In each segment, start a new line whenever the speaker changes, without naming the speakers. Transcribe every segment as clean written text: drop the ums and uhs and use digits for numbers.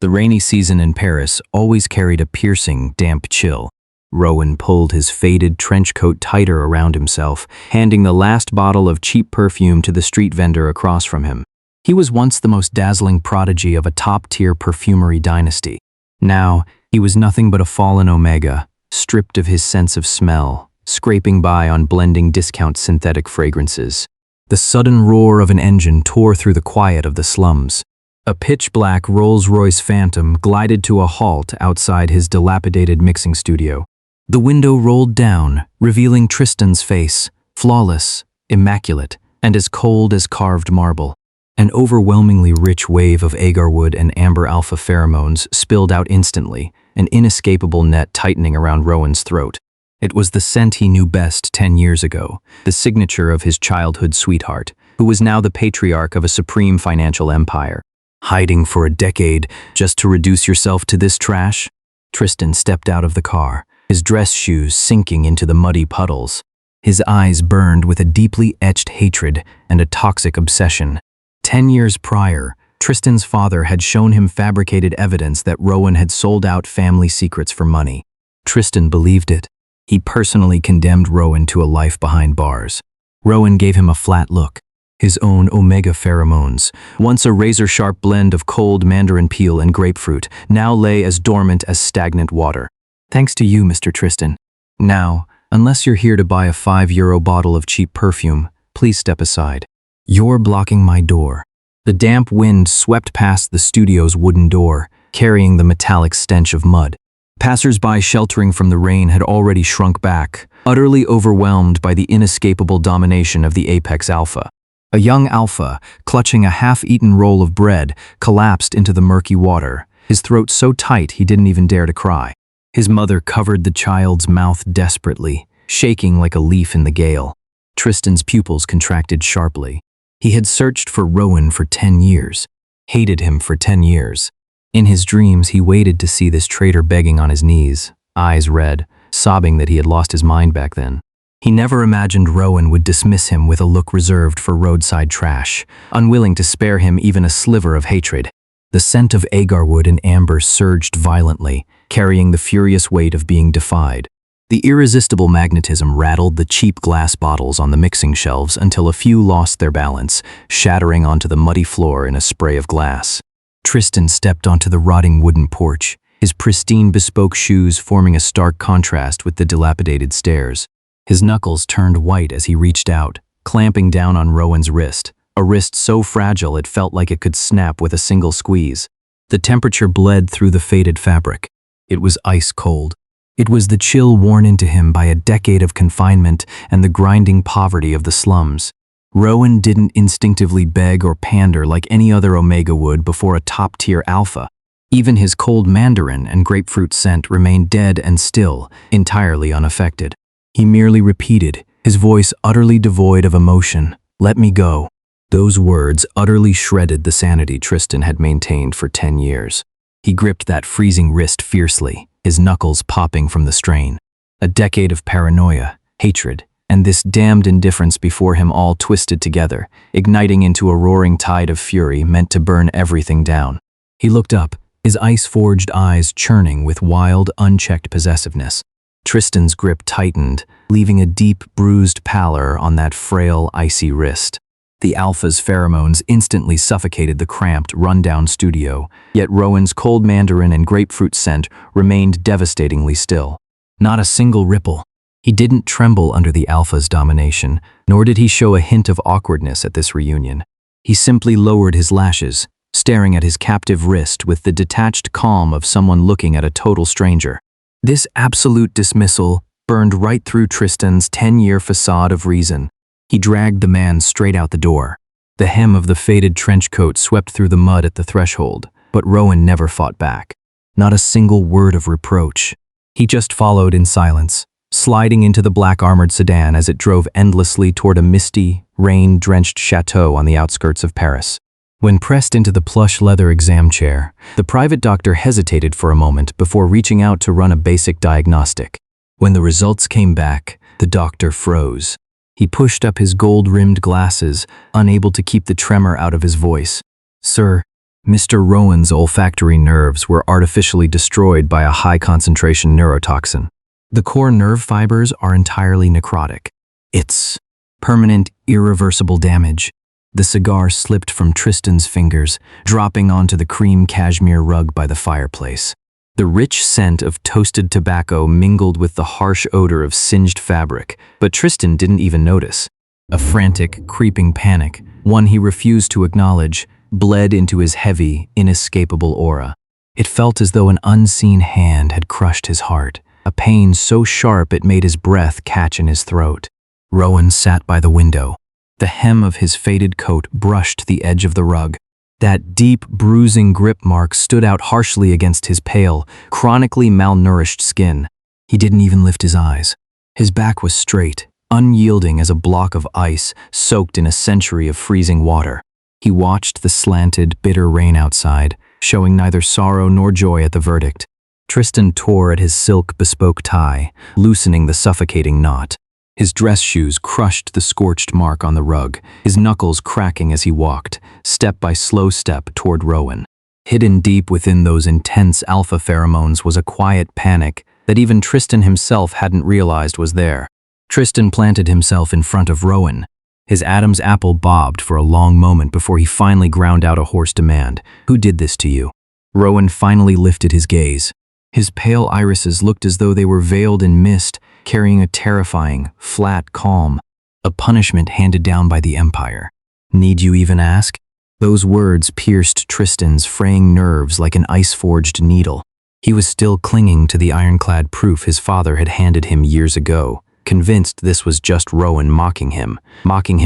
The rainy season in Paris always carried a piercing, damp chill. Rowan pulled his faded trench coat tighter around himself, handing the last bottle of cheap perfume to the street vendor across from him. He was once the most dazzling prodigy of a top-tier perfumery dynasty. Now, he was nothing but a fallen Omega, stripped of his sense of smell, scraping by on blending discount synthetic fragrances. The sudden roar of an engine tore through the quiet of the slums. A pitch-black Rolls-Royce Phantom glided to a halt outside his dilapidated mixing studio. The window rolled down, revealing Tristan's face, flawless, immaculate, and as cold as carved marble. An overwhelmingly rich wave of agarwood and amber alpha pheromones spilled out instantly, an inescapable net tightening around Rowan's throat. It was the scent he knew best 10 years ago, the signature of his childhood sweetheart, who was now the patriarch of a supreme financial empire. Hiding for a decade just to reduce yourself to this trash? Tristan stepped out of the car, his dress shoes sinking into the muddy puddles. His eyes burned with a deeply etched hatred and a toxic obsession. 10 years prior, Tristan's father had shown him fabricated evidence that Rowan had sold out family secrets for money. Tristan believed it. He personally condemned Rowan to a life behind bars. Rowan gave him a flat look. His own Omega pheromones, once a razor-sharp blend of cold mandarin peel and grapefruit, now lay as dormant as stagnant water. Thanks to you, Mr. Tristan. Now, unless you're here to buy a €5 bottle of cheap perfume, please step aside. You're blocking my door. The damp wind swept past the studio's wooden door, carrying the metallic stench of mud. Passers-by sheltering from the rain had already shrunk back, utterly overwhelmed by the inescapable domination of the apex alpha. A young alpha, clutching a half-eaten roll of bread, collapsed into the murky water, his throat so tight he didn't even dare to cry. His mother covered the child's mouth desperately, shaking like a leaf in the gale. Tristan's pupils contracted sharply. He had searched for Rowan for 10 years, hated him for 10 years. In his dreams, he waited to see this traitor begging on his knees, eyes red, sobbing that he had lost his mind back then. He never imagined Rowan would dismiss him with a look reserved for roadside trash, unwilling to spare him even a sliver of hatred. The scent of agarwood and amber surged violently, carrying the furious weight of being defied. The irresistible magnetism rattled the cheap glass bottles on the mixing shelves until a few lost their balance, shattering onto the muddy floor in a spray of glass. Tristan stepped onto the rotting wooden porch, his pristine bespoke shoes forming a stark contrast with the dilapidated stairs. His knuckles turned white as he reached out, clamping down on Rowan's wrist, a wrist so fragile it felt like it could snap with a single squeeze. The temperature bled through the faded fabric. It was ice cold. It was the chill worn into him by a decade of confinement and the grinding poverty of the slums. Rowan didn't instinctively beg or pander like any other Omega would before a top-tier alpha. Even his cold mandarin and grapefruit scent remained dead and still, entirely unaffected. He merely repeated, his voice utterly devoid of emotion, "Let me go." Those words utterly shredded the sanity Tristan had maintained for 10 years. He gripped that freezing wrist fiercely, his knuckles popping from the strain. A decade of paranoia, hatred, and this damned indifference before him all twisted together, igniting into a roaring tide of fury meant to burn everything down. He looked up, his ice-forged eyes churning with wild, unchecked possessiveness. Tristan's grip tightened, leaving a deep, bruised pallor on that frail, icy wrist. The alpha's pheromones instantly suffocated the cramped, run-down studio, yet Rowan's cold mandarin and grapefruit scent remained devastatingly still. Not a single ripple. He didn't tremble under the alpha's domination, nor did he show a hint of awkwardness at this reunion. He simply lowered his lashes, staring at his captive wrist with the detached calm of someone looking at a total stranger. This absolute dismissal burned right through Tristan's 10-year facade of reason. He dragged the man straight out the door. The hem of the faded trench coat swept through the mud at the threshold, but Rowan never fought back. Not a single word of reproach. He just followed in silence, sliding into the black armored sedan as it drove endlessly toward a misty, rain-drenched chateau on the outskirts of Paris. When pressed into the plush leather exam chair, the private doctor hesitated for a moment before reaching out to run a basic diagnostic. When the results came back, the doctor froze. He pushed up his gold-rimmed glasses, unable to keep the tremor out of his voice. "Sir, Mr. Rowan's olfactory nerves were artificially destroyed by a high-concentration neurotoxin. The core nerve fibers are entirely necrotic. It's permanent, irreversible damage. The cigar slipped from Tristan's fingers, dropping onto the cream cashmere rug by the fireplace. The rich scent of toasted tobacco mingled with the harsh odor of singed fabric, but Tristan didn't even notice. A frantic, creeping panic, one he refused to acknowledge, bled into his heavy, inescapable aura. It felt as though an unseen hand had crushed his heart, a pain so sharp it made his breath catch in his throat. Rowan sat by the window. The hem of his faded coat brushed the edge of the rug. That deep, bruising grip mark stood out harshly against his pale, chronically malnourished skin. He didn't even lift his eyes. His back was straight, unyielding as a block of ice soaked in a century of freezing water. He watched the slanted, bitter rain outside, showing neither sorrow nor joy at the verdict. Tristan tore at his silk bespoke tie, loosening the suffocating knot. His dress shoes crushed the scorched mark on the rug, his knuckles cracking as he walked, step by slow step toward Rowan. Hidden deep within those intense alpha pheromones was a quiet panic that even Tristan himself hadn't realized was there. Tristan planted himself in front of Rowan. His Adam's apple bobbed for a long moment before he finally ground out a hoarse demand. "Who did this to you?" Rowan finally lifted his gaze. His pale irises looked as though they were veiled in mist, carrying a terrifying, flat calm, a punishment handed down by the Empire. "Need you even ask?" Those words pierced Tristan's fraying nerves like an ice-forged needle. He was still clinging to the ironclad proof his father had handed him years ago, convinced this was just Rowan mocking him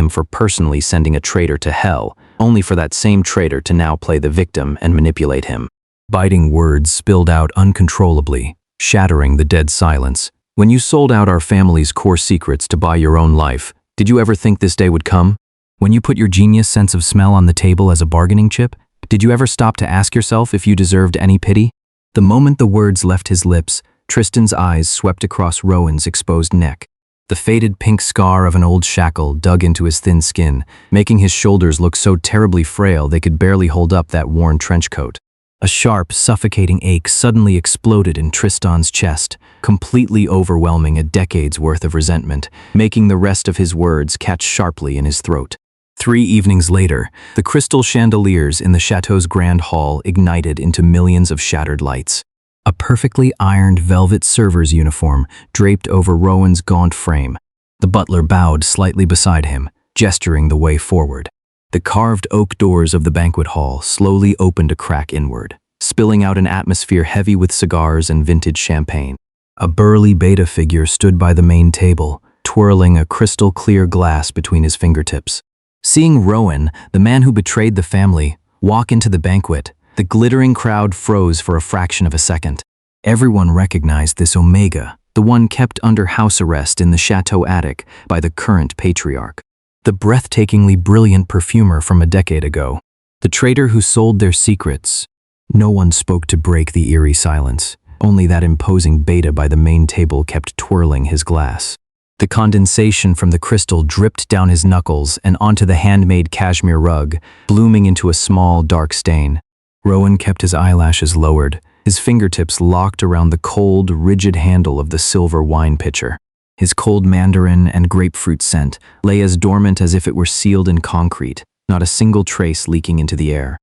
for personally sending a traitor to hell, only for that same traitor to now play the victim and manipulate him. Biting words spilled out uncontrollably, shattering the dead silence. "When you sold out our family's core secrets to buy your own life, did you ever think this day would come? When you put your genius sense of smell on the table as a bargaining chip, did you ever stop to ask yourself if you deserved any pity?" The moment the words left his lips, Tristan's eyes swept across Rowan's exposed neck. The faded pink scar of an old shackle dug into his thin skin, making his shoulders look so terribly frail they could barely hold up that worn trench coat. A sharp, suffocating ache suddenly exploded in Tristan's chest, completely overwhelming a decade's worth of resentment, making the rest of his words catch sharply in his throat. 3 evenings later, the crystal chandeliers in the chateau's grand hall ignited into millions of shattered lights. A perfectly ironed velvet server's uniform draped over Rowan's gaunt frame. The butler bowed slightly beside him, gesturing the way forward. The carved oak doors of the banquet hall slowly opened a crack inward, spilling out an atmosphere heavy with cigars and vintage champagne. A burly beta figure stood by the main table, twirling a crystal-clear glass between his fingertips. Seeing Rowan, the man who betrayed the family, walk into the banquet, the glittering crowd froze for a fraction of a second. Everyone recognized this Omega, the one kept under house arrest in the chateau attic by the current patriarch. The breathtakingly brilliant perfumer from a decade ago. The traitor who sold their secrets. No one spoke to break the eerie silence. Only that imposing beta by the main table kept twirling his glass. The condensation from the crystal dripped down his knuckles and onto the handmade cashmere rug, blooming into a small, dark stain. Rowan kept his eyelashes lowered, his fingertips locked around the cold, rigid handle of the silver wine pitcher. His cold mandarin and grapefruit scent lay as dormant as if it were sealed in concrete, not a single trace leaking into the air.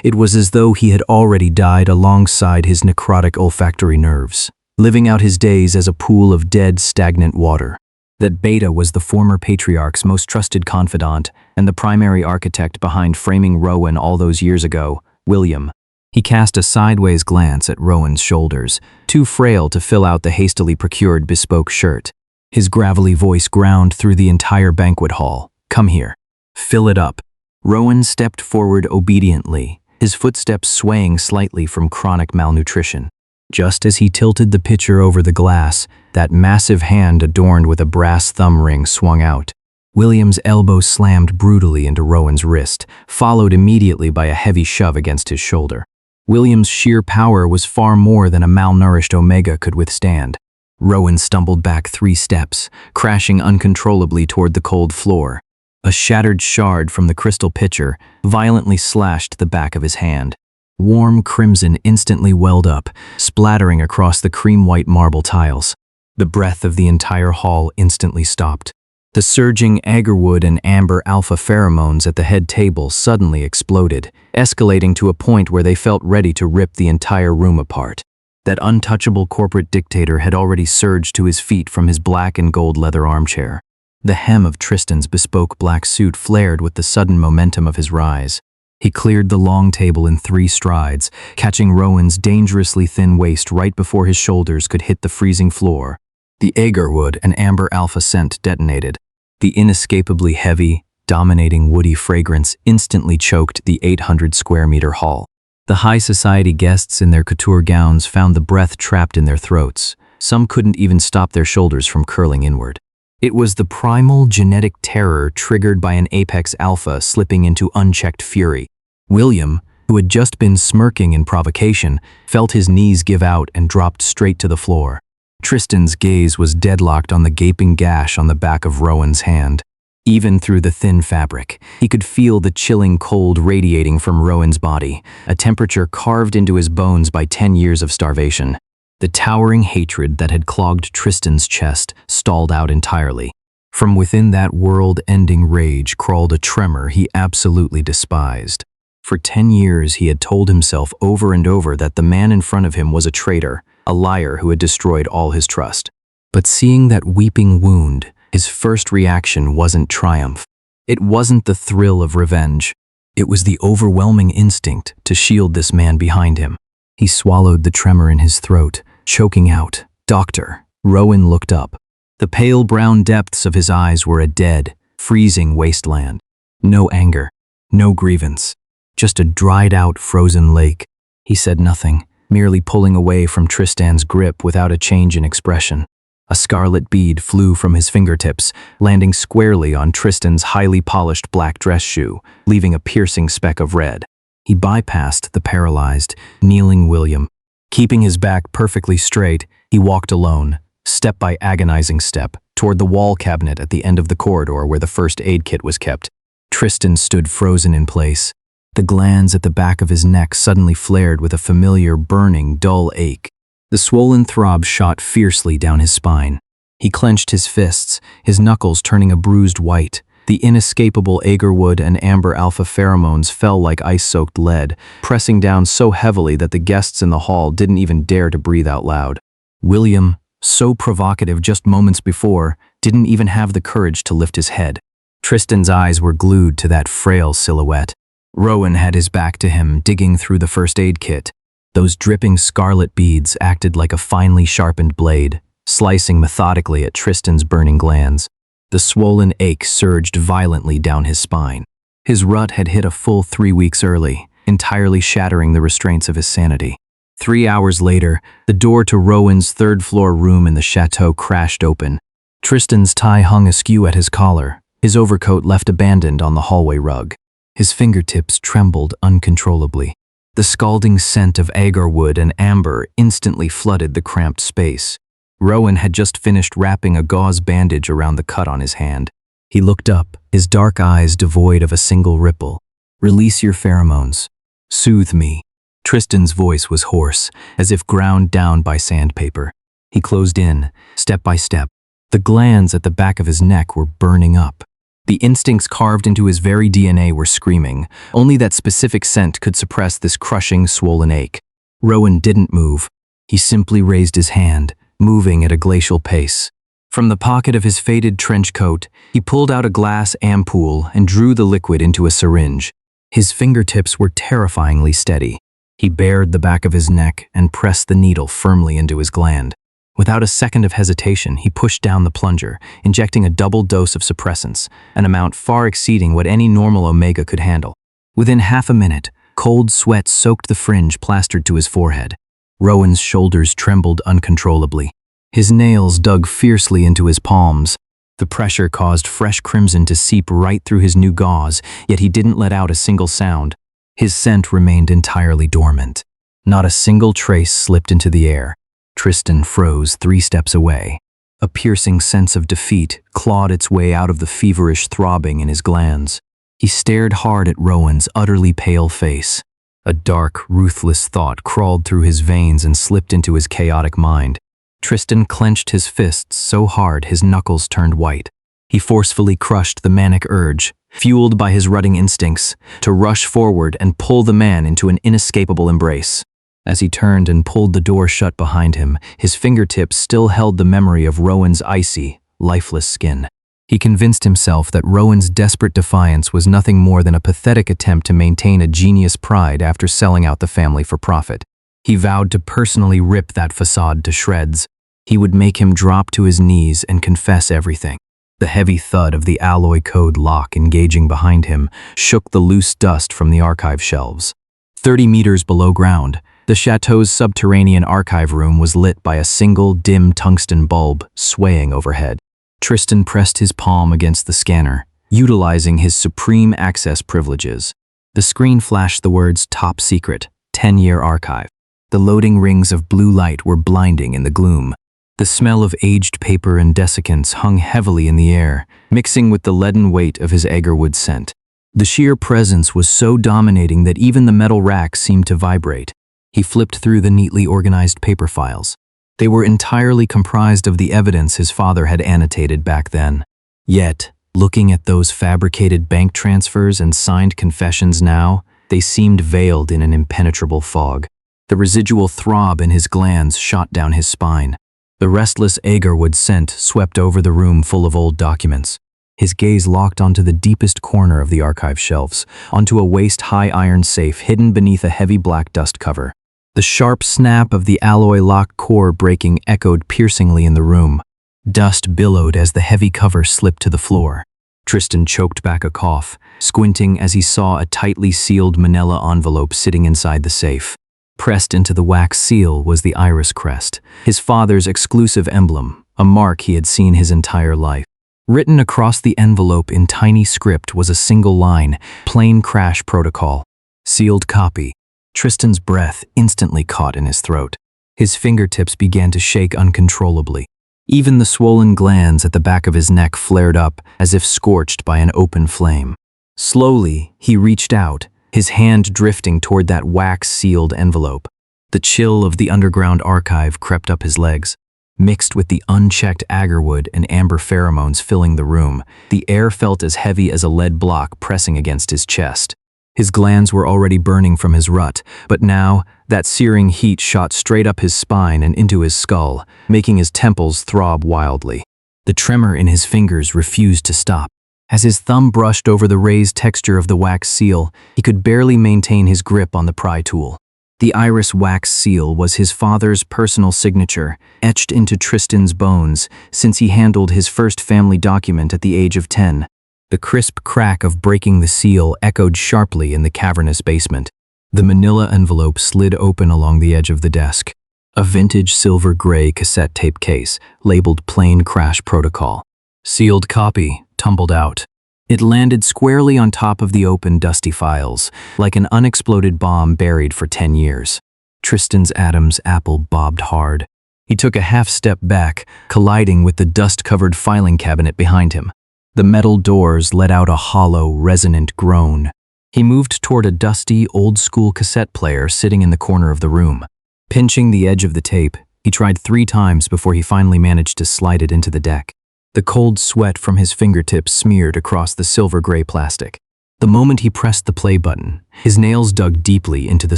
It was as though he had already died alongside his necrotic olfactory nerves, living out his days as a pool of dead, stagnant water. That beta was the former patriarch's most trusted confidant and the primary architect behind framing Rowan all those years ago, William. He cast a sideways glance at Rowan's shoulders, too frail to fill out the hastily procured bespoke shirt. His gravelly voice ground through the entire banquet hall. "Come here. Fill it up." Rowan stepped forward obediently, his footsteps swaying slightly from chronic malnutrition. Just as he tilted the pitcher over the glass, that massive hand adorned with a brass thumb ring swung out. William's elbow slammed brutally into Rowan's wrist, followed immediately by a heavy shove against his shoulder. William's sheer power was far more than a malnourished Omega could withstand. Rowan stumbled back 3 steps, crashing uncontrollably toward the cold floor. A shattered shard from the crystal pitcher violently slashed the back of his hand. Warm crimson instantly welled up, splattering across the cream-white marble tiles. The breath of the entire hall instantly stopped. The surging agarwood and amber alpha pheromones at the head table suddenly exploded, escalating to a point where they felt ready to rip the entire room apart. That untouchable corporate dictator had already surged to his feet from his black and gold leather armchair. The hem of Tristan's bespoke black suit flared with the sudden momentum of his rise. He cleared the long table in 3 strides, catching Rowan's dangerously thin waist right before his shoulders could hit the freezing floor. The agarwood and amber alpha scent detonated. The inescapably heavy, dominating woody fragrance instantly choked the 800-square-meter hall. The high society guests in their couture gowns found the breath trapped in their throats. Some couldn't even stop their shoulders from curling inward. It was the primal genetic terror triggered by an apex alpha slipping into unchecked fury. William, who had just been smirking in provocation, felt his knees give out and dropped straight to the floor. Tristan's gaze was deadlocked on the gaping gash on the back of Rowan's hand. Even through the thin fabric, he could feel the chilling cold radiating from Rowan's body, a temperature carved into his bones by 10 years of starvation. The towering hatred that had clogged Tristan's chest stalled out entirely. From within that world-ending rage crawled a tremor he absolutely despised. For 10 years he had told himself over and over that the man in front of him was a traitor, a liar who had destroyed all his trust. But seeing that weeping wound, his first reaction wasn't triumph. It wasn't the thrill of revenge. It was the overwhelming instinct to shield this man behind him. He swallowed the tremor in his throat, choking out, "Doctor." Rowan looked up. The pale brown depths of his eyes were a dead, freezing wasteland. No anger, no grievance, just a dried-out frozen lake. He said nothing, merely pulling away from Tristan's grip without a change in expression. A scarlet bead flew from his fingertips, landing squarely on Tristan's highly polished black dress shoe, leaving a piercing speck of red. He bypassed the paralyzed, kneeling William. Keeping his back perfectly straight, he walked alone, step by agonizing step, toward the wall cabinet at the end of the corridor where the first aid kit was kept. Tristan stood frozen in place. The glands at the back of his neck suddenly flared with a familiar, burning, dull ache. The swollen throb shot fiercely down his spine. He clenched his fists, his knuckles turning a bruised white. The inescapable agarwood and amber alpha pheromones fell like ice-soaked lead, pressing down so heavily that the guests in the hall didn't even dare to breathe out loud. William, so provocative just moments before, didn't even have the courage to lift his head. Tristan's eyes were glued to that frail silhouette. Rowan had his back to him, digging through the first aid kit. Those dripping scarlet beads acted like a finely sharpened blade, slicing methodically at Tristan's burning glands. The swollen ache surged violently down his spine. His rut had hit a full 3 weeks early, entirely shattering the restraints of his sanity. 3 hours later, the door to Rowan's third-floor room in the chateau crashed open. Tristan's tie hung askew at his collar, his overcoat left abandoned on the hallway rug. His fingertips trembled uncontrollably. The scalding scent of agarwood and amber instantly flooded the cramped space. Rowan had just finished wrapping a gauze bandage around the cut on his hand. He looked up, his dark eyes devoid of a single ripple. "Release your pheromones. Soothe me." Tristan's voice was hoarse, as if ground down by sandpaper. He closed in, step by step. The glands at the back of his neck were burning up. The instincts carved into his very DNA were screaming. Only that specific scent could suppress this crushing, swollen ache. Rowan didn't move. He simply raised his hand, moving at a glacial pace. From the pocket of his faded trench coat, he pulled out a glass ampoule and drew the liquid into a syringe. His fingertips were terrifyingly steady. He bared the back of his neck and pressed the needle firmly into his gland. Without a second of hesitation, he pushed down the plunger, injecting a double dose of suppressants, an amount far exceeding what any normal Omega could handle. Within half a minute, cold sweat soaked the fringe plastered to his forehead. Rowan's shoulders trembled uncontrollably. His nails dug fiercely into his palms. The pressure caused fresh crimson to seep right through his new gauze, yet he didn't let out a single sound. His scent remained entirely dormant. Not a single trace slipped into the air. Tristan froze 3 steps away. A piercing sense of defeat clawed its way out of the feverish throbbing in his glands. He stared hard at Rowan's utterly pale face. A dark, ruthless thought crawled through his veins and slipped into his chaotic mind. Tristan clenched his fists so hard his knuckles turned white. He forcefully crushed the manic urge, fueled by his rutting instincts, to rush forward and pull the man into an inescapable embrace. As he turned and pulled the door shut behind him, his fingertips still held the memory of Rowan's icy, lifeless skin. He convinced himself that Rowan's desperate defiance was nothing more than a pathetic attempt to maintain a genius pride after selling out the family for profit. He vowed to personally rip that facade to shreds. He would make him drop to his knees and confess everything. The heavy thud of the alloy code lock engaging behind him shook the loose dust from the archive shelves. 30 meters below ground, the chateau's subterranean archive room was lit by a single dim tungsten bulb swaying overhead. Tristan pressed his palm against the scanner, utilizing his supreme access privileges. The screen flashed the words "Top Secret, 10-year archive." The loading rings of blue light were blinding in the gloom. The smell of aged paper and desiccants hung heavily in the air, mixing with the leaden weight of his agarwood scent. The sheer presence was so dominating that even the metal rack seemed to vibrate. He flipped through the neatly organized paper files. They were entirely comprised of the evidence his father had annotated back then. Yet, looking at those fabricated bank transfers and signed confessions now, they seemed veiled in an impenetrable fog. The residual throb in his glands shot down his spine. The restless agarwood scent swept over the room full of old documents. His gaze locked onto the deepest corner of the archive shelves, onto a waist-high iron safe hidden beneath a heavy black dust cover. The sharp snap of the alloy lock core breaking echoed piercingly in the room. Dust billowed as the heavy cover slipped to the floor. Tristan choked back a cough, squinting as he saw a tightly sealed manila envelope sitting inside the safe. Pressed into the wax seal was the iris crest, his father's exclusive emblem, a mark he had seen his entire life. Written across the envelope in tiny script was a single line, "Plane crash protocol." Sealed copy. Tristan's breath instantly caught in his throat. His fingertips began to shake uncontrollably. Even the swollen glands at the back of his neck flared up as if scorched by an open flame. Slowly, he reached out, his hand drifting toward that wax-sealed envelope. The chill of the underground archive crept up his legs. Mixed with the unchecked agarwood and amber pheromones filling the room, the air felt as heavy as a lead block pressing against his chest. His glands were already burning from his rut, but now, that searing heat shot straight up his spine and into his skull, making his temples throb wildly. The tremor in his fingers refused to stop. As his thumb brushed over the raised texture of the wax seal, he could barely maintain his grip on the pry tool. The iris wax seal was his father's personal signature, etched into Tristan's bones since he handled his first family document at the age of 10. The crisp crack of breaking the seal echoed sharply in the cavernous basement. The manila envelope slid open along the edge of the desk. A vintage silver-gray cassette tape case, labeled "Plane Crash Protocol." Sealed copy tumbled out. It landed squarely on top of the open, dusty files, like an unexploded bomb buried for 10 years. Tristan's Adam's apple bobbed hard. He took a half step back, colliding with the dust-covered filing cabinet behind him. The metal doors let out a hollow, resonant groan. He moved toward a dusty, old-school cassette player sitting in the corner of the room. Pinching the edge of the tape, he tried 3 times before he finally managed to slide it into the deck. The cold sweat from his fingertips smeared across the silver-gray plastic. The moment he pressed the play button, his nails dug deeply into the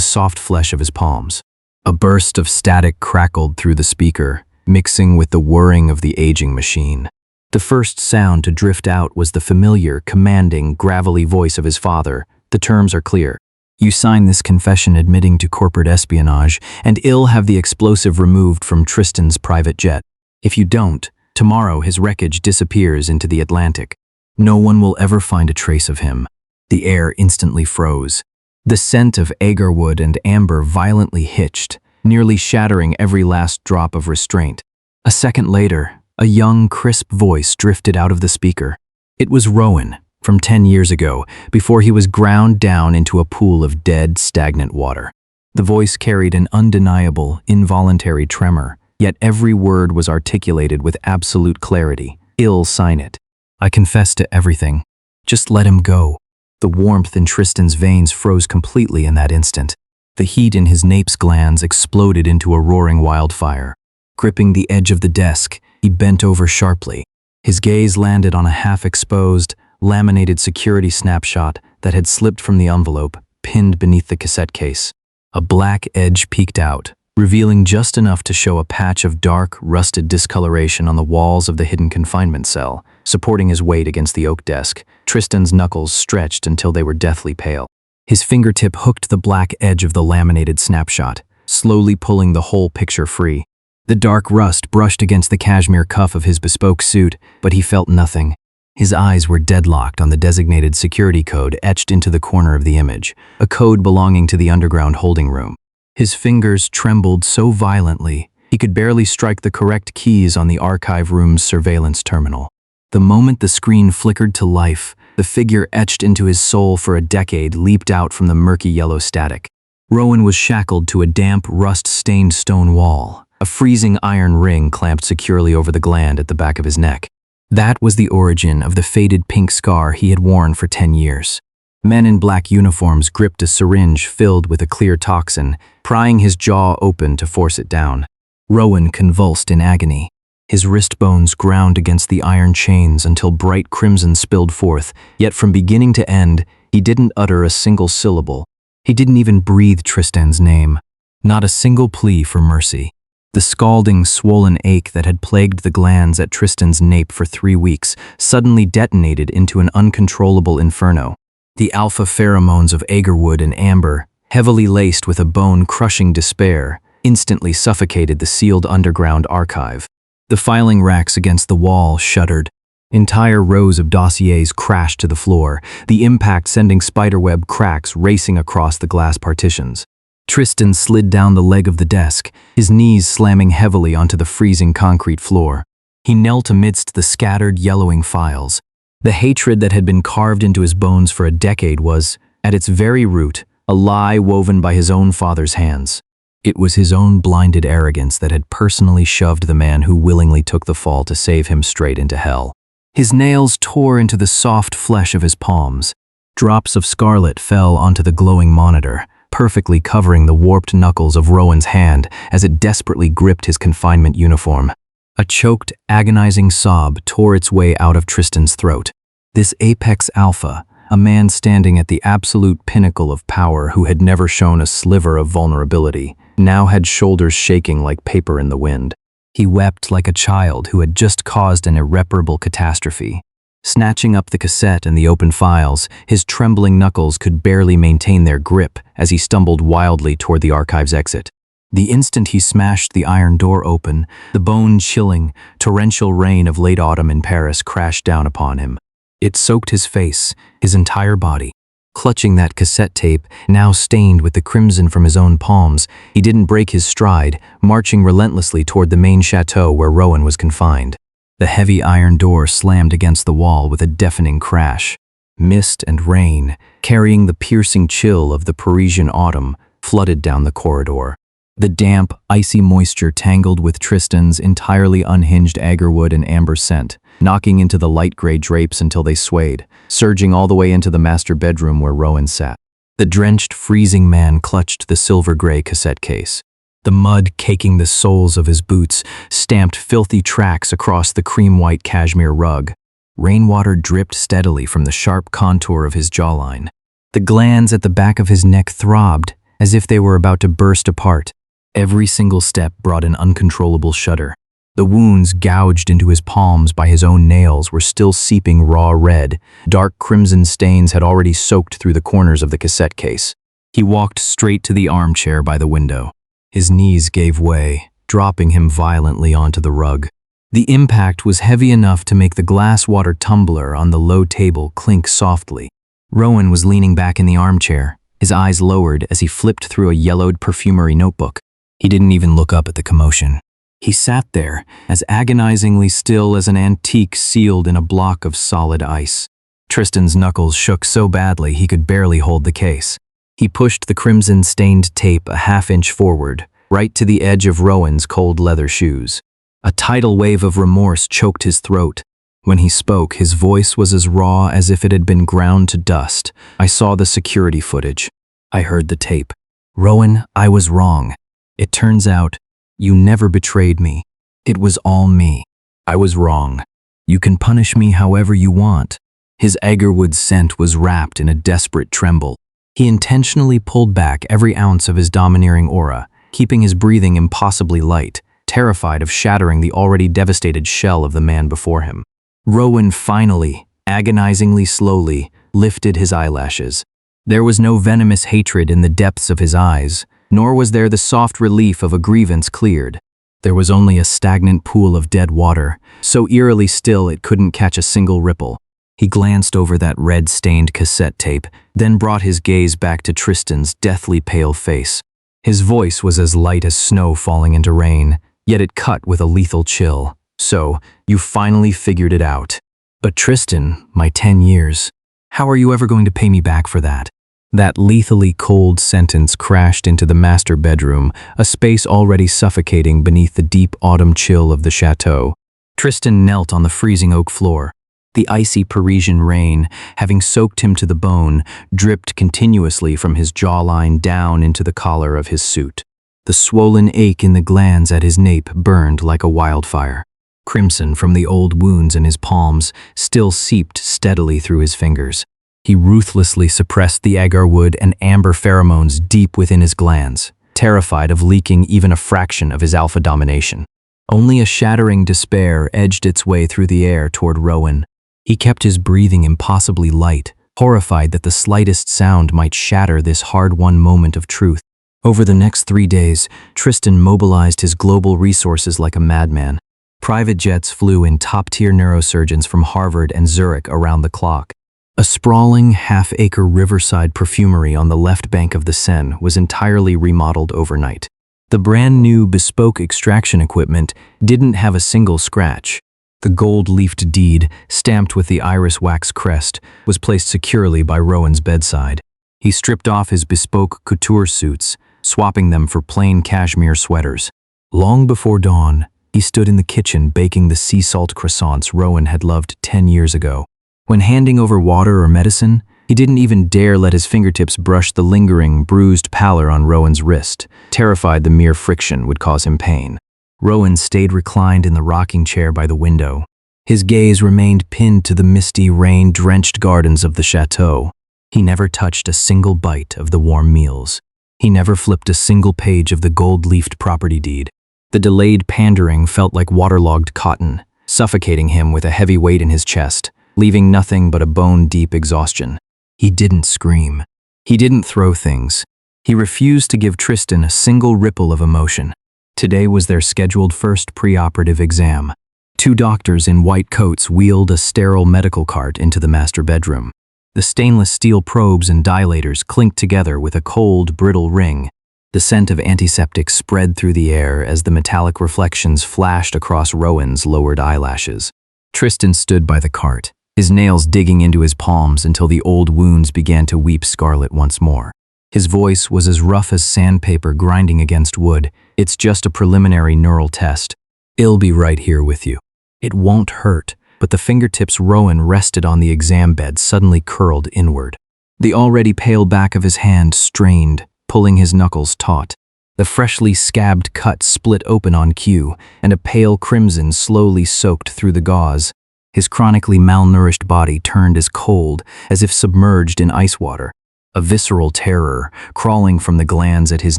soft flesh of his palms. A burst of static crackled through the speaker, mixing with the whirring of the aging machine. The first sound to drift out was the familiar, commanding, gravelly voice of his father. The terms are clear. You sign this confession admitting to corporate espionage, and you'll have the explosive removed from Tristan's private jet. If you don't, tomorrow his wreckage disappears into the Atlantic. No one will ever find a trace of him. The air instantly froze. The scent of agarwood and amber violently hitched, nearly shattering every last drop of restraint. A second later, a young, crisp voice drifted out of the speaker. It was Rowan, from 10 years ago, before he was ground down into a pool of dead, stagnant water. The voice carried an undeniable, involuntary tremor, yet every word was articulated with absolute clarity. "I'll sign it. I confess to everything. Just let him go." The warmth in Tristan's veins froze completely in that instant. The heat in his nape's glands exploded into a roaring wildfire. Gripping the edge of the desk, he bent over sharply. His gaze landed on a half-exposed, laminated security snapshot that had slipped from the envelope, pinned beneath the cassette case. A black edge peeked out, revealing just enough to show a patch of dark, rusted discoloration on the walls of the hidden confinement cell. Supporting his weight against the oak desk, Tristan's knuckles stretched until they were deathly pale. His fingertip hooked the black edge of the laminated snapshot, slowly pulling the whole picture free. The dark rust brushed against the cashmere cuff of his bespoke suit, but he felt nothing. His eyes were deadlocked on the designated security code etched into the corner of the image, a code belonging to the underground holding room. His fingers trembled so violently, he could barely strike the correct keys on the archive room's surveillance terminal. The moment the screen flickered to life, the figure etched into his soul for a decade leaped out from the murky yellow static. Rowan was shackled to a damp, rust-stained stone wall, a freezing iron ring clamped securely over the gland at the back of his neck. That was the origin of the faded pink scar he had worn for 10 years. Men in black uniforms gripped a syringe filled with a clear toxin, prying his jaw open to force it down. Rowan convulsed in agony. His wrist bones ground against the iron chains until bright crimson spilled forth, yet from beginning to end, he didn't utter a single syllable. He didn't even breathe Tristan's name. Not a single plea for mercy. The scalding, swollen ache that had plagued the glands at Tristan's nape for 3 weeks suddenly detonated into an uncontrollable inferno. The alpha pheromones of agarwood and amber, heavily laced with a bone-crushing despair, instantly suffocated the sealed underground archive. The filing racks against the wall shuddered. Entire rows of dossiers crashed to the floor, the impact sending spiderweb cracks racing across the glass partitions. Tristan slid down the leg of the desk, his knees slamming heavily onto the freezing concrete floor. He knelt amidst the scattered, yellowing files. The hatred that had been carved into his bones for a decade was, at its very root, a lie woven by his own father's hands. It was his own blinded arrogance that had personally shoved the man who willingly took the fall to save him straight into hell. His nails tore into the soft flesh of his palms. Drops of scarlet fell onto the glowing monitor, perfectly covering the warped knuckles of Rowan's hand as it desperately gripped his confinement uniform. A choked, agonizing sob tore its way out of Tristan's throat. This apex alpha, a man standing at the absolute pinnacle of power who had never shown a sliver of vulnerability, now had shoulders shaking like paper in the wind. He wept like a child who had just caused an irreparable catastrophe. Snatching up the cassette and the open files, his trembling knuckles could barely maintain their grip as he stumbled wildly toward the archive's exit. The instant he smashed the iron door open, the bone-chilling, torrential rain of late autumn in Paris crashed down upon him. It soaked his face, his entire body. Clutching that cassette tape, now stained with the crimson from his own palms, he didn't break his stride, marching relentlessly toward the main chateau where Rowan was confined. The heavy iron door slammed against the wall with a deafening crash. Mist and rain, carrying the piercing chill of the Parisian autumn, flooded down the corridor. The damp, icy moisture tangled with Tristan's entirely unhinged agarwood and amber scent, knocking into the light gray drapes until they swayed, surging all the way into the master bedroom where Rowan sat. The drenched, freezing man clutched the silver-gray cassette case. The mud caking the soles of his boots stamped filthy tracks across the cream-white cashmere rug. Rainwater dripped steadily from the sharp contour of his jawline. The glands at the back of his neck throbbed, as if they were about to burst apart. Every single step brought an uncontrollable shudder. The wounds gouged into his palms by his own nails were still seeping raw red. Dark crimson stains had already soaked through the corners of the cassette case. He walked straight to the armchair by the window. His knees gave way, dropping him violently onto the rug. The impact was heavy enough to make the glass water tumbler on the low table clink softly. Rowan was leaning back in the armchair, his eyes lowered as he flipped through a yellowed perfumery notebook. He didn't even look up at the commotion. He sat there, as agonizingly still as an antique sealed in a block of solid ice. Tristan's knuckles shook so badly he could barely hold the case. He pushed the crimson-stained tape a half-inch forward, right to the edge of Rowan's cold leather shoes. A tidal wave of remorse choked his throat. When he spoke, his voice was as raw as if it had been ground to dust. I saw the security footage. I heard the tape. Rowan, I was wrong. It turns out, you never betrayed me. It was all me. I was wrong. You can punish me however you want. His agarwood scent was wrapped in a desperate tremble. He intentionally pulled back every ounce of his domineering aura, keeping his breathing impossibly light, terrified of shattering the already devastated shell of the man before him. Rowan finally, agonizingly slowly, lifted his eyelashes. There was no venomous hatred in the depths of his eyes, nor was there the soft relief of a grievance cleared. There was only a stagnant pool of dead water, so eerily still it couldn't catch a single ripple. He glanced over that red-stained cassette tape, then brought his gaze back to Tristan's deathly pale face. His voice was as light as snow falling into rain, yet it cut with a lethal chill. So, you finally figured it out. But Tristan, my 10 years, how are you ever going to pay me back for that? That lethally cold sentence crashed into the master bedroom, a space already suffocating beneath the deep autumn chill of the chateau. Tristan knelt on the freezing oak floor. The icy Parisian rain, having soaked him to the bone, dripped continuously from his jawline down into the collar of his suit. The swollen ache in the glands at his nape burned like a wildfire. Crimson from the old wounds in his palms still seeped steadily through his fingers. He ruthlessly suppressed the agarwood and amber pheromones deep within his glands, terrified of leaking even a fraction of his alpha domination. Only a shattering despair edged its way through the air toward Rowan. He kept his breathing impossibly light, horrified that the slightest sound might shatter this hard-won moment of truth. Over the next 3 days, Tristan mobilized his global resources like a madman. Private jets flew in top-tier neurosurgeons from Harvard and Zurich around the clock. A sprawling, half-acre riverside perfumery on the left bank of the Seine was entirely remodeled overnight. The brand-new bespoke extraction equipment didn't have a single scratch. The gold-leafed deed, stamped with the iris wax crest, was placed securely by Rowan's bedside. He stripped off his bespoke couture suits, swapping them for plain cashmere sweaters. Long before dawn, he stood in the kitchen baking the sea salt croissants Rowan had loved 10 years ago. When handing over water or medicine, he didn't even dare let his fingertips brush the lingering, bruised pallor on Rowan's wrist, terrified the mere friction would cause him pain. Rowan stayed reclined in the rocking chair by the window. His gaze remained pinned to the misty, rain-drenched gardens of the chateau. He never touched a single bite of the warm meals. He never flipped a single page of the gold-leafed property deed. The delayed pandering felt like waterlogged cotton, suffocating him with a heavy weight in his chest, leaving nothing but a bone-deep exhaustion. He didn't scream. He didn't throw things. He refused to give Tristan a single ripple of emotion. Today was their scheduled first preoperative exam. 2 doctors in white coats wheeled a sterile medical cart into the master bedroom. The stainless steel probes and dilators clinked together with a cold, brittle ring. The scent of antiseptic spread through the air as the metallic reflections flashed across Rowan's lowered eyelashes. Tristan stood by the cart, his nails digging into his palms until the old wounds began to weep scarlet once more. His voice was as rough as sandpaper grinding against wood. It's just a preliminary neural test. I'll be right here with you. It won't hurt, but the fingertips Rowan rested on the exam bed suddenly curled inward. The already pale back of his hand strained, pulling his knuckles taut. The freshly scabbed cut split open on cue, and a pale crimson slowly soaked through the gauze. His chronically malnourished body turned as cold as if submerged in ice water. A visceral terror, crawling from the glands at his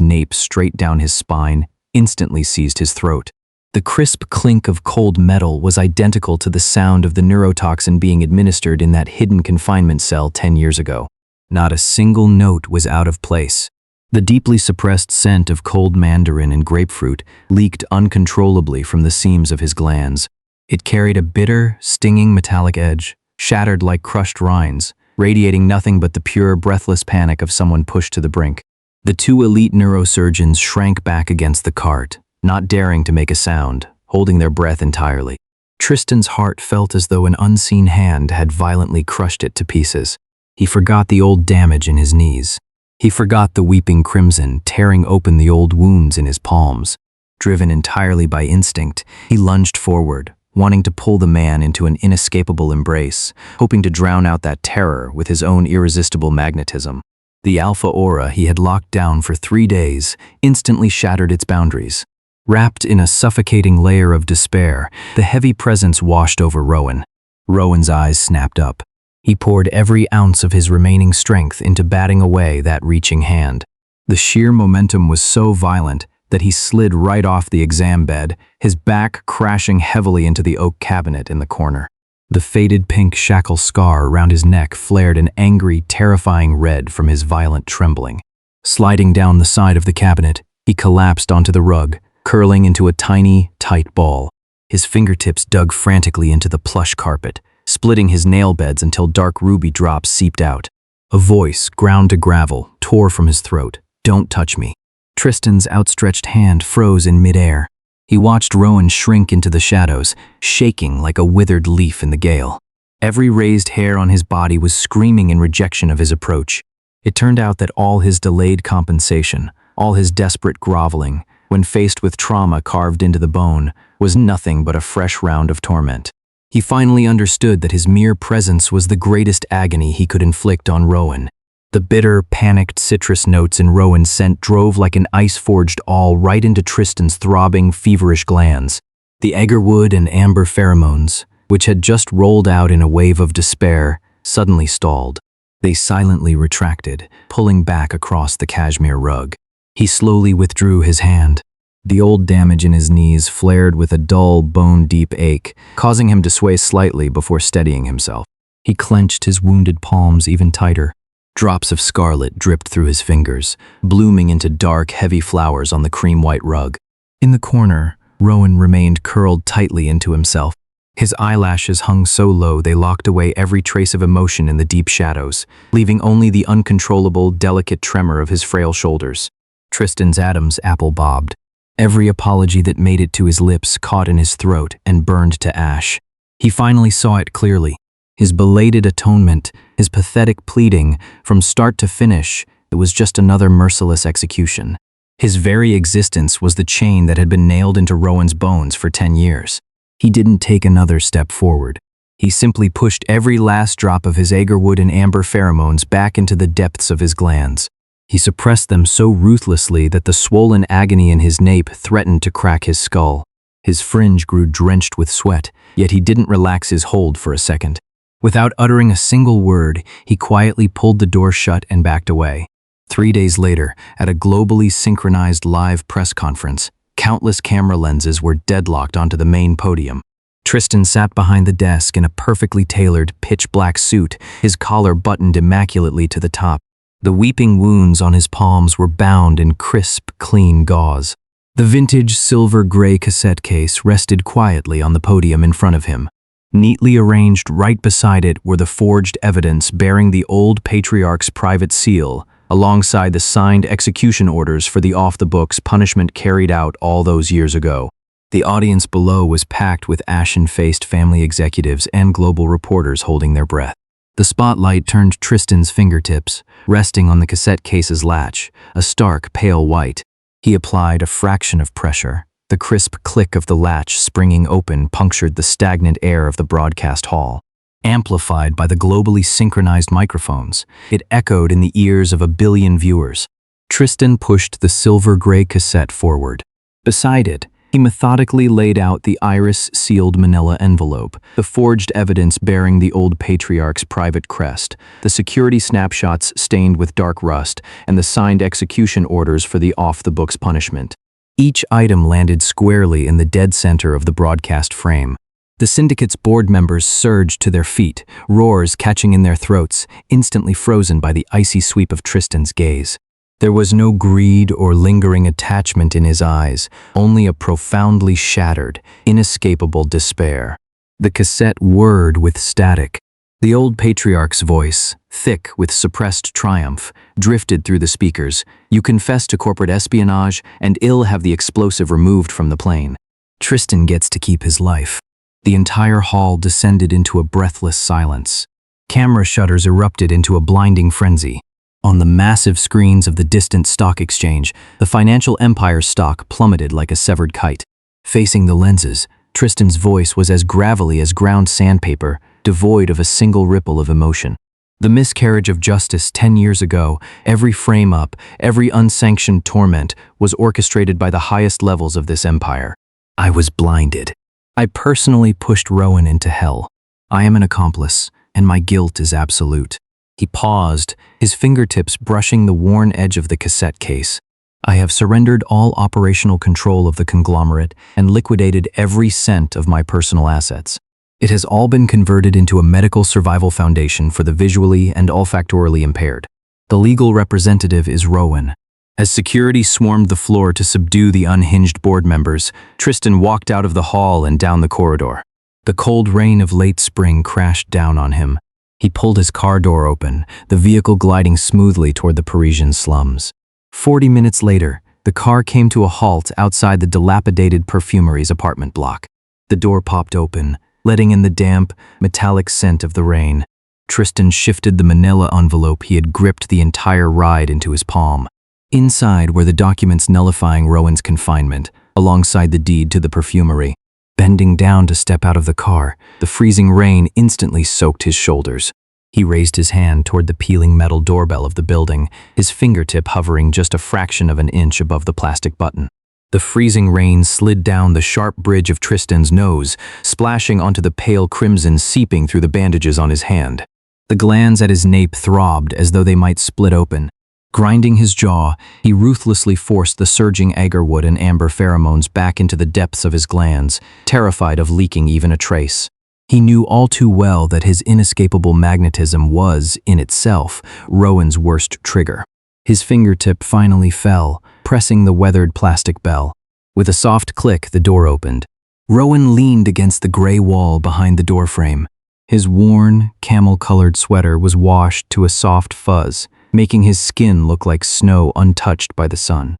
nape straight down his spine, instantly seized his throat. The crisp clink of cold metal was identical to the sound of the neurotoxin being administered in that hidden confinement cell 10 years ago. Not a single note was out of place. The deeply suppressed scent of cold mandarin and grapefruit leaked uncontrollably from the seams of his glands. It carried a bitter, stinging metallic edge, shattered like crushed rinds, radiating nothing but the pure, breathless panic of someone pushed to the brink. The 2 elite neurosurgeons shrank back against the cart, not daring to make a sound, holding their breath entirely. Tristan's heart felt as though an unseen hand had violently crushed it to pieces. He forgot the old damage in his knees. He forgot the weeping crimson tearing open the old wounds in his palms. Driven entirely by instinct, he lunged forward, wanting to pull the man into an inescapable embrace, hoping to drown out that terror with his own irresistible magnetism. The alpha aura he had locked down for 3 days instantly shattered its boundaries. Wrapped in a suffocating layer of despair, the heavy presence washed over Rowan. Rowan's eyes snapped up. He poured every ounce of his remaining strength into batting away that reaching hand. The sheer momentum was so violent that he slid right off the exam bed, his back crashing heavily into the oak cabinet in the corner. The faded pink shackle scar around his neck flared an angry, terrifying red from his violent trembling. Sliding down the side of the cabinet, he collapsed onto the rug, curling into a tiny, tight ball. His fingertips dug frantically into the plush carpet, splitting his nail beds until dark ruby drops seeped out. A voice, ground to gravel, tore from his throat. "Don't touch me." Tristan's outstretched hand froze in midair. He watched Rowan shrink into the shadows, shaking like a withered leaf in the gale. Every raised hair on his body was screaming in rejection of his approach. It turned out that all his delayed compensation, all his desperate groveling, when faced with trauma carved into the bone, was nothing but a fresh round of torment. He finally understood that his mere presence was the greatest agony he could inflict on Rowan. The bitter, panicked citrus notes in Rowan's scent drove like an ice-forged awl right into Tristan's throbbing, feverish glands. The agarwood and amber pheromones, which had just rolled out in a wave of despair, suddenly stalled. They silently retracted, pulling back across the cashmere rug. He slowly withdrew his hand. The old damage in his knees flared with a dull, bone-deep ache, causing him to sway slightly before steadying himself. He clenched his wounded palms even tighter. Drops of scarlet dripped through his fingers, blooming into dark, heavy flowers on the cream-white rug. In the corner, Rowan remained curled tightly into himself. His eyelashes hung so low they locked away every trace of emotion in the deep shadows, leaving only the uncontrollable, delicate tremor of his frail shoulders. Tristan's Adam's apple bobbed. Every apology that made it to his lips caught in his throat and burned to ash. He finally saw it clearly. His belated atonement, his pathetic pleading, from start to finish, it was just another merciless execution. His very existence was the chain that had been nailed into Rowan's bones for 10 years. He didn't take another step forward. He simply pushed every last drop of his agarwood and amber pheromones back into the depths of his glands. He suppressed them so ruthlessly that the swollen agony in his nape threatened to crack his skull. His fringe grew drenched with sweat, yet he didn't relax his hold for a second. Without uttering a single word, he quietly pulled the door shut and backed away. 3 days later, at a globally synchronized live press conference, countless camera lenses were deadlocked onto the main podium. Tristan sat behind the desk in a perfectly tailored, pitch-black suit, his collar buttoned immaculately to the top. The weeping wounds on his palms were bound in crisp, clean gauze. The vintage silver-gray cassette case rested quietly on the podium in front of him. Neatly arranged right beside it were the forged evidence bearing the old patriarch's private seal, alongside the signed execution orders for the off-the-books punishment carried out all those years ago. The audience below was packed with ashen-faced family executives and global reporters holding their breath. The spotlight turned Tristan's fingertips, resting on the cassette case's latch, a stark, pale white. He applied a fraction of pressure. The crisp click of the latch springing open punctured the stagnant air of the broadcast hall. Amplified by the globally synchronized microphones, it echoed in the ears of a billion viewers. Tristan pushed the silver-gray cassette forward. Beside it, he methodically laid out the iris-sealed manila envelope, the forged evidence bearing the old patriarch's private crest, the security snapshots stained with dark rust, and the signed execution orders for the off-the-books punishment. Each item landed squarely in the dead center of the broadcast frame. The syndicate's board members surged to their feet, roars catching in their throats, instantly frozen by the icy sweep of Tristan's gaze. There was no greed or lingering attachment in his eyes, only a profoundly shattered, inescapable despair. The cassette whirred with static. The old patriarch's voice, thick with suppressed triumph, drifted through the speakers. "You confess to corporate espionage and ill have the explosive removed from the plane. Tristan gets to keep his life." The entire hall descended into a breathless silence. Camera shutters erupted into a blinding frenzy. On the massive screens of the distant stock exchange, the financial empire's stock plummeted like a severed kite. Facing the lenses, Tristan's voice was as gravelly as ground sandpaper, devoid of a single ripple of emotion. The miscarriage of justice 10 years ago, every frame-up, every unsanctioned torment, was orchestrated by the highest levels of this empire. I was blinded. I personally pushed Rowan into hell. I am an accomplice, and my guilt is absolute. He paused, his fingertips brushing the worn edge of the cassette case. I have surrendered all operational control of the conglomerate and liquidated every cent of my personal assets. It has all been converted into a medical survival foundation for the visually and olfactorily impaired. The legal representative is Rowan. As security swarmed the floor to subdue the unhinged board members, Tristan walked out of the hall and down the corridor. The cold rain of late spring crashed down on him. He pulled his car door open, the vehicle gliding smoothly toward the Parisian slums. 40 minutes later, the car came to a halt outside the dilapidated perfumery's apartment block. The door popped open, letting in the damp, metallic scent of the rain. Tristan shifted the manila envelope he had gripped the entire ride into his palm. Inside were the documents nullifying Rowan's confinement, alongside the deed to the perfumery. Bending down to step out of the car, the freezing rain instantly soaked his shoulders. He raised his hand toward the peeling metal doorbell of the building, his fingertip hovering just a fraction of an inch above the plastic button. The freezing rain slid down the sharp bridge of Tristan's nose, splashing onto the pale crimson seeping through the bandages on his hand. The glands at his nape throbbed as though they might split open. Grinding his jaw, he ruthlessly forced the surging agarwood and amber pheromones back into the depths of his glands, terrified of leaking even a trace. He knew all too well that his inescapable magnetism was, in itself, Rowan's worst trigger. His fingertip finally fell, pressing the weathered plastic bell. With a soft click, the door opened. Rowan leaned against the gray wall behind the doorframe. His worn, camel-colored sweater was washed to a soft fuzz, making his skin look like snow untouched by the sun.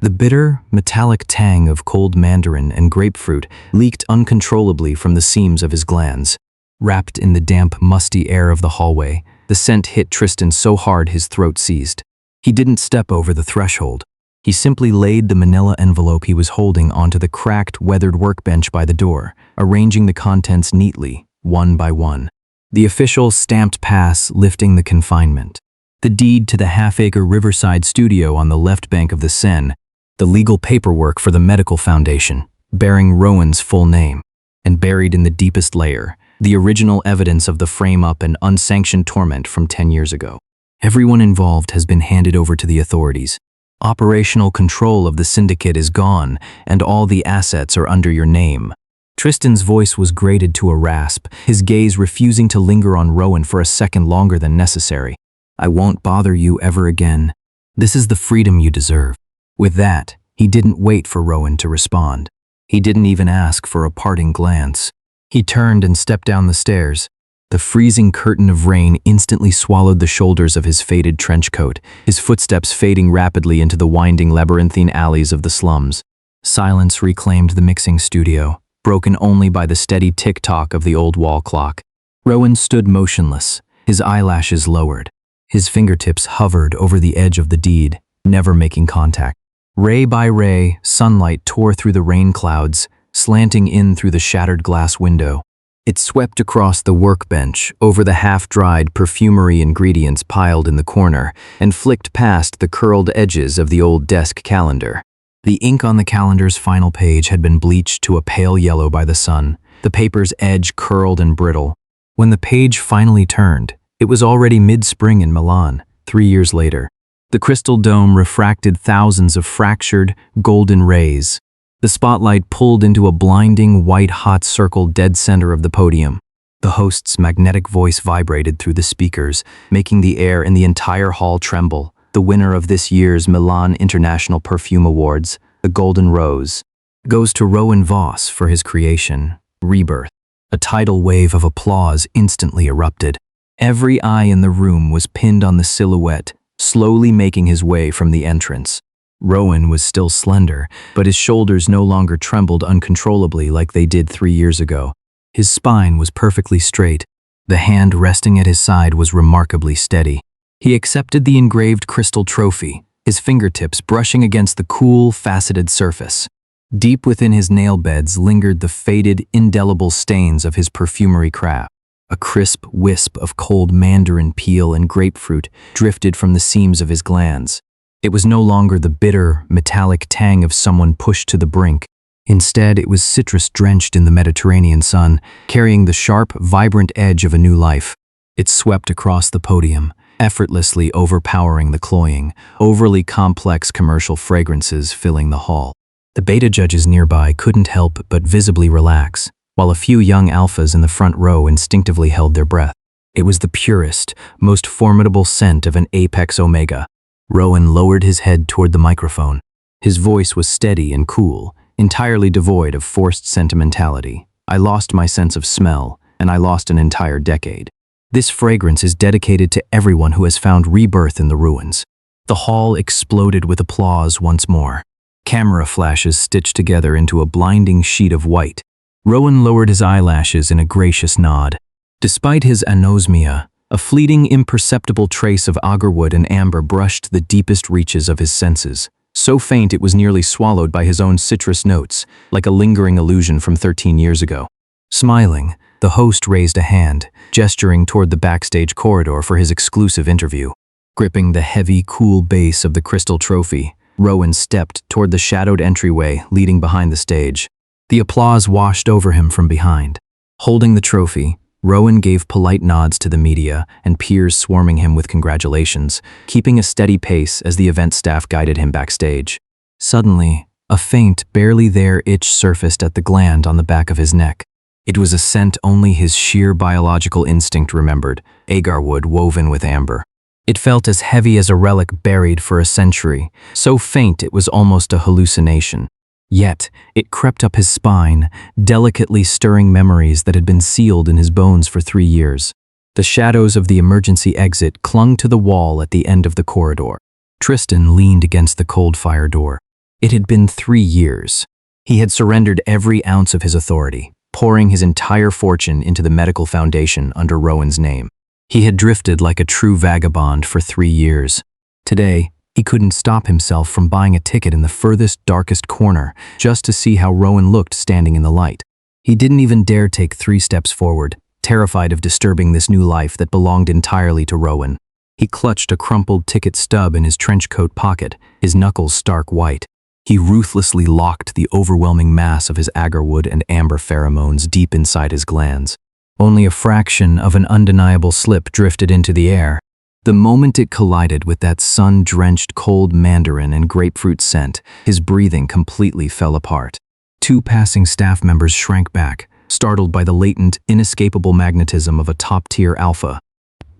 The bitter, metallic tang of cold mandarin and grapefruit leaked uncontrollably from the seams of his glands. Wrapped in the damp, musty air of the hallway, the scent hit Tristan so hard his throat seized. He didn't step over the threshold. He simply laid the manila envelope he was holding onto the cracked, weathered workbench by the door, arranging the contents neatly, one by one. The official stamped pass lifting the confinement. The deed to the half-acre riverside studio on the left bank of the Seine, the legal paperwork for the medical foundation, bearing Rowan's full name, and buried in the deepest layer, the original evidence of the frame-up and unsanctioned torment from 10 years ago. Everyone involved has been handed over to the authorities. Operational control of the syndicate is gone, and all the assets are under your name. Tristan's voice was grated to a rasp, his gaze refusing to linger on Rowan for a second longer than necessary. I won't bother you ever again. This is the freedom you deserve. With that, he didn't wait for Rowan to respond. He didn't even ask for a parting glance. He turned and stepped down the stairs. The freezing curtain of rain instantly swallowed the shoulders of his faded trench coat, his footsteps fading rapidly into the winding labyrinthine alleys of the slums. Silence reclaimed the mixing studio, broken only by the steady tick-tock of the old wall clock. Rowan stood motionless, his eyelashes lowered. His fingertips hovered over the edge of the deed, never making contact. Ray by ray, sunlight tore through the rain clouds, slanting in through the shattered glass window. It swept across the workbench, over the half-dried perfumery ingredients piled in the corner, and flicked past the curled edges of the old desk calendar. The ink on the calendar's final page had been bleached to a pale yellow by the sun, the paper's edge curled and brittle. When the page finally turned, it was already mid-spring in Milan, 3 years later. The crystal dome refracted thousands of fractured, golden rays. The spotlight pulled into a blinding, white-hot circle dead center of the podium. The host's magnetic voice vibrated through the speakers, making the air in the entire hall tremble. The winner of this year's Milan International Perfume Awards, the Golden Rose, goes to Rowan Voss for his creation, Rebirth. A tidal wave of applause instantly erupted. Every eye in the room was pinned on the silhouette, slowly making his way from the entrance. Rowan was still slender, but his shoulders no longer trembled uncontrollably like they did 3 years ago. His spine was perfectly straight. The hand resting at his side was remarkably steady. He accepted the engraved crystal trophy, his fingertips brushing against the cool, faceted surface. Deep within his nail beds lingered the faded, indelible stains of his perfumery craft. A crisp wisp of cold mandarin peel and grapefruit drifted from the seams of his glands. It was no longer the bitter, metallic tang of someone pushed to the brink. Instead, it was citrus drenched in the Mediterranean sun, carrying the sharp, vibrant edge of a new life. It swept across the podium, effortlessly overpowering the cloying, overly complex commercial fragrances filling the hall. The beta judges nearby couldn't help but visibly relax, while a few young alphas in the front row instinctively held their breath. It was the purest, most formidable scent of an apex omega. Rowan lowered his head toward the microphone. His voice was steady and cool, entirely devoid of forced sentimentality. I lost my sense of smell, and I lost an entire decade. This fragrance is dedicated to everyone who has found rebirth in the ruins. The hall exploded with applause once more. Camera flashes stitched together into a blinding sheet of white. Rowan lowered his eyelashes in a gracious nod. Despite his anosmia, a fleeting, imperceptible trace of agarwood and amber brushed the deepest reaches of his senses, so faint it was nearly swallowed by his own citrus notes, like a lingering illusion from 13 years ago. Smiling, the host raised a hand, gesturing toward the backstage corridor for his exclusive interview. Gripping the heavy, cool base of the crystal trophy, Rowan stepped toward the shadowed entryway leading behind the stage. The applause washed over him from behind. Holding the trophy, Rowan gave polite nods to the media and peers swarming him with congratulations, keeping a steady pace as the event staff guided him backstage. Suddenly, a faint, barely there itch surfaced at the gland on the back of his neck. It was a scent only his sheer biological instinct remembered, agarwood woven with amber. It felt as heavy as a relic buried for a century, so faint it was almost a hallucination. Yet, it crept up his spine, delicately stirring memories that had been sealed in his bones for 3 years. The shadows of the emergency exit clung to the wall at the end of the corridor. Tristan leaned against the cold fire door. It had been 3 years. He had surrendered every ounce of his authority, pouring his entire fortune into the medical foundation under Rowan's name. He had drifted like a true vagabond for 3 years. Today, he couldn't stop himself from buying a ticket in the furthest, darkest corner just to see how Rowan looked standing in the light. He didn't even dare take 3 steps forward, terrified of disturbing this new life that belonged entirely to Rowan. He clutched a crumpled ticket stub in his trench coat pocket, his knuckles stark white. He ruthlessly locked the overwhelming mass of his agarwood and amber pheromones deep inside his glands. Only a fraction of an undeniable slip drifted into the air. The moment it collided with that sun-drenched cold mandarin and grapefruit scent, his breathing completely fell apart. 2 passing staff members shrank back, startled by the latent, inescapable magnetism of a top-tier alpha.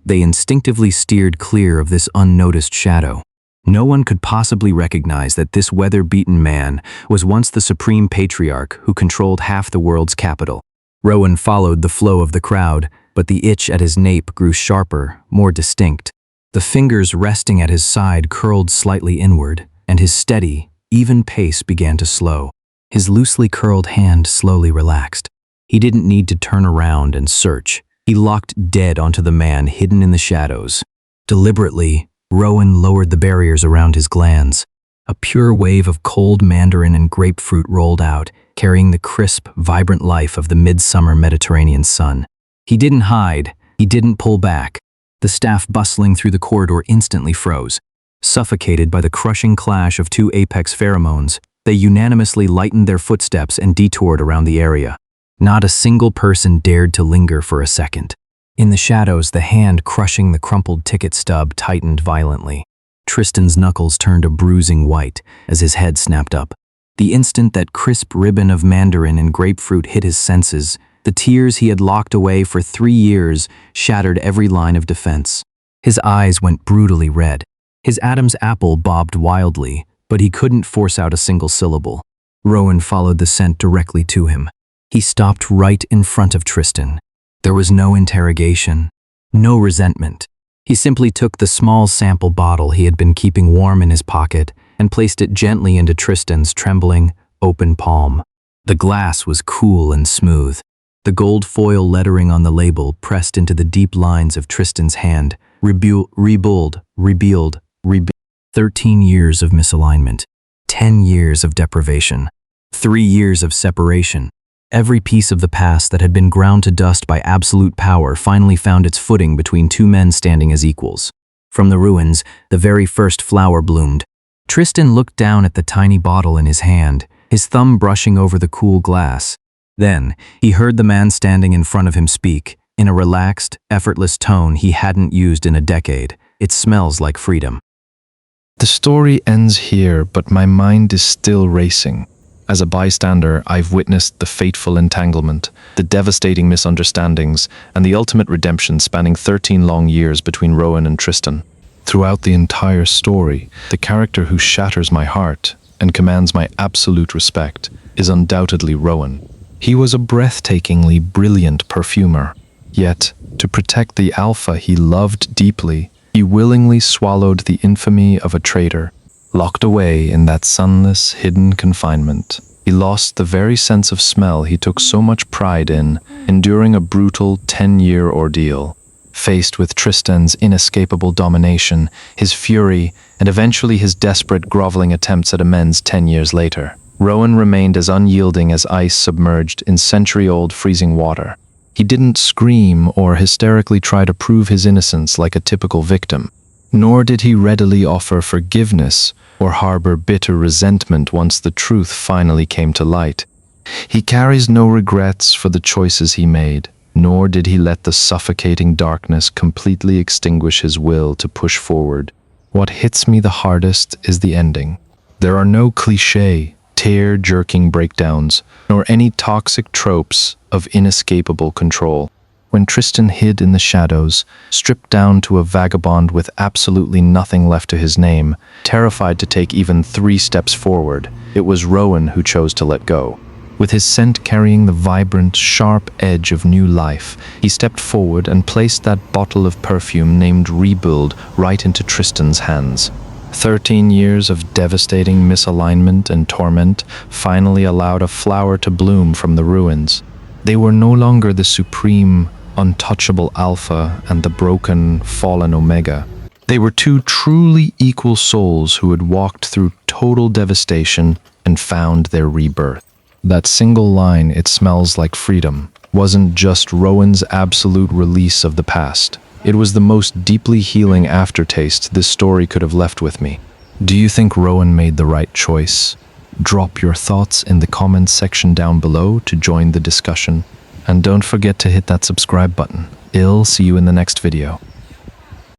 They instinctively steered clear of this unnoticed shadow. No one could possibly recognize that this weather-beaten man was once the supreme patriarch who controlled half the world's capital. Rowan followed the flow of the crowd, but the itch at his nape grew sharper, more distinct. The fingers resting at his side curled slightly inward, and his steady, even pace began to slow. His loosely curled hand slowly relaxed. He didn't need to turn around and search. He locked dead onto the man hidden in the shadows. Deliberately, Rowan lowered the barriers around his glands. A pure wave of cold mandarin and grapefruit rolled out, carrying the crisp, vibrant life of the midsummer Mediterranean sun. He didn't hide. He didn't pull back. The staff bustling through the corridor instantly froze. Suffocated by the crushing clash of 2 apex pheromones, they unanimously lightened their footsteps and detoured around the area. Not a single person dared to linger for a second. In the shadows, the hand crushing the crumpled ticket stub tightened violently. Tristan's knuckles turned a bruising white as his head snapped up. The instant that crisp ribbon of mandarin and grapefruit hit his senses, the tears he had locked away for 3 years shattered every line of defense. His eyes went brutally red. His Adam's apple bobbed wildly, but he couldn't force out a single syllable. Rowan followed the scent directly to him. He stopped right in front of Tristan. There was no interrogation, no resentment. He simply took the small sample bottle he had been keeping warm in his pocket and placed it gently into Tristan's trembling, open palm. The glass was cool and smooth. The gold foil lettering on the label pressed into the deep lines of Tristan's hand. Rebuild. 13 years of misalignment. 10 years of deprivation. 3 years of separation. Every piece of the past that had been ground to dust by absolute power finally found its footing between two men standing as equals. From the ruins, the very first flower bloomed. Tristan looked down at the tiny bottle in his hand, his thumb brushing over the cool glass. Then, he heard the man standing in front of him speak, in a relaxed, effortless tone he hadn't used in a decade. It smells like freedom.
The story ends here, but my mind is still racing. As a bystander, I've witnessed the fateful entanglement, the devastating misunderstandings, and the ultimate redemption spanning 13 long years between Rowan and Tristan. Throughout the entire story, the character who shatters my heart and commands my absolute respect is undoubtedly Rowan. He was a breathtakingly brilliant perfumer, yet, to protect the alpha he loved deeply, he willingly swallowed the infamy of a traitor. Locked away in that sunless, hidden confinement, he lost the very sense of smell he took so much pride in, enduring a brutal 10-year ordeal. Faced with Tristan's inescapable domination, his fury, and eventually his desperate, groveling attempts at amends 10 years later, Rowan remained as unyielding as ice submerged in century-old freezing water. He didn't scream or hysterically try to prove his innocence like a typical victim, nor did he readily offer forgiveness or harbor bitter resentment once the truth finally came to light. He carries no regrets for the choices he made, nor did he let the suffocating darkness completely extinguish his will to push forward. What hits me the hardest is the ending. There are no cliché, tear-jerking breakdowns, nor any toxic tropes of inescapable control. When Tristan hid in the shadows, stripped down to a vagabond with absolutely nothing left to his name, terrified to take even 3 steps forward, it was Rowan who chose to let go. With his scent carrying the vibrant, sharp edge of new life, he stepped forward and placed that bottle of perfume named Rebuild right into Tristan's hands. 13 years of devastating misalignment and torment finally allowed a flower to bloom from the ruins. They were no longer the supreme, untouchable Alpha and the broken, fallen Omega. They were 2 truly equal souls who had walked through total devastation and found their rebirth. That single line, "It smells like freedom," wasn't just Rowan's absolute release of the past. It was the most deeply healing aftertaste this story could have left with me. Do you think Rowan made the right choice? Drop your thoughts in the comments section down below to join the discussion. And don't forget to hit that subscribe button. I'll see you in the next video.